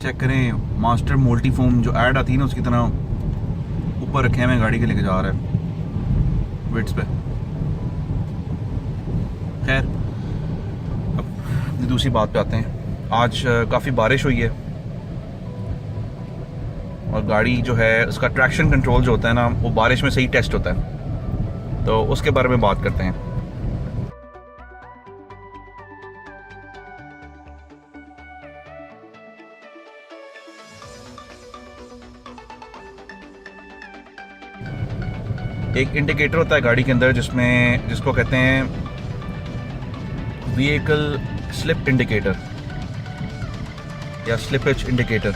Check करें, master मोल्टी foam जो add आती है ना उसकी तरह ऊपर रखे हैं, गाड़ी के लेके जा रहा है विड्स पे। खैर, अब दूसरी बात पे आते हैं। आज काफ़ी बारिश हुई है और गाड़ी जो है उसका ट्रैक्शन कंट्रोल जो होता है ना वो बारिश में सही टेस्ट होता है, तो उसके बारे में बात करते हैं। एक इंडिकेटर होता है गाड़ी के अंदर जिसको कहते हैं व्हीकल स्लिप इंडिकेटर या स्लिपेज इंडिकेटर।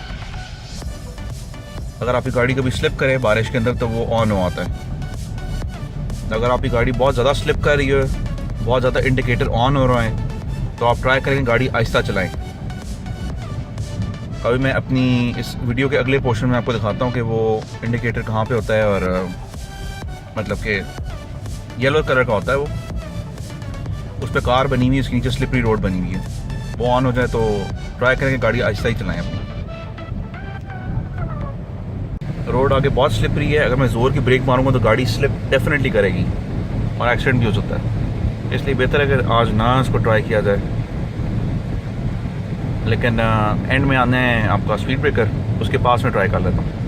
अगर आपकी गाड़ी कभी स्लिप करे बारिश के अंदर तो वो ऑन हो आता है। अगर आपकी गाड़ी बहुत ज़्यादा स्लिप कर रही है, बहुत ज़्यादा इंडिकेटर ऑन हो रहा है, तो आप ट्राई करें गाड़ी आहिस्ता चलाएं। अभी मैं अपनी इस वीडियो के अगले पोर्शन में आपको दिखाता हूँ कि वो इंडिकेटर कहाँ पे होता है, और मतलब कि येलो कलर का होता है वो, उस पर कार बनी हुई है, उसके नीचे स्लिपरी रोड बनी हुई है। वो ऑन हो जाए तो ट्राई करें कि गाड़ी आहिस्ता ही चलाएं अपनी। रोड आगे बहुत स्लिपरी है, अगर मैं ज़ोर की ब्रेक मारूंगा तो गाड़ी स्लिप डेफिनेटली करेगी और एक्सीडेंट भी हो सकता है। इसलिए बेहतर है कि आज ना इसको ट्राई किया जाए। लेकिन एंड में आने हैं आपका स्पीड ब्रेकर, उसके पास में ट्राई कर लेता हूँ।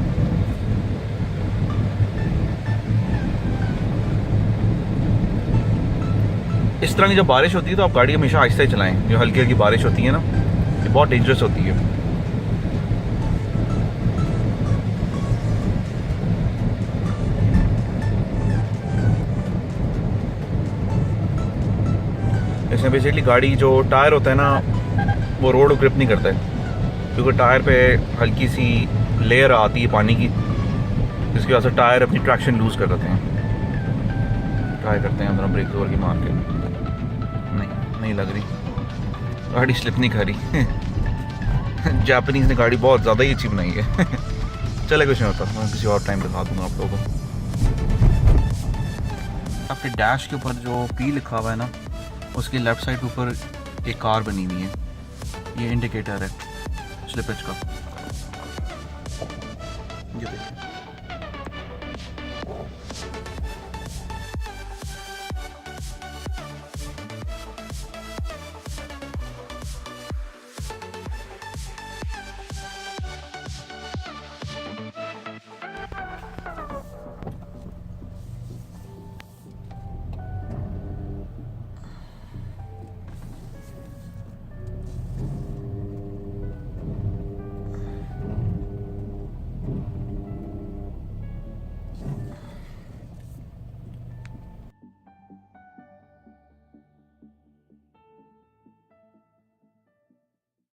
इस तरह की जब बारिश होती है तो आप गाड़ी हमेशा आहिस्ता ही चलाएं। जो हल्की हल्की बारिश होती है ना, ये बहुत डेंजरस होती है। इसमें बेसिकली गाड़ी जो टायर होता है ना वो रोड को ग्रिप नहीं करता है, क्योंकि टायर पे हल्की सी लेयर आती है पानी की, जिसकी वजह से टायर अपनी ट्रैक्शन लूज़ कर देते हैं। ट्राई करते हैं अंदर ब्रेक जोर की मार के। नहीं लग रही, गाड़ी स्लिप नहीं कर रही। जापानीज़ ने गाड़ी बहुत ज़्यादा ही अच्छी बनाई है। चले कुछ नहीं होता, मैं किसी और टाइम दिखा दूँगा आप लोगों को। आपके डैश के ऊपर जो पी लिखा हुआ है ना, उसकी लेफ़्ट साइड ऊपर एक कार बनी हुई है, ये इंडिकेटर है स्लिपेज का। ये देखिए।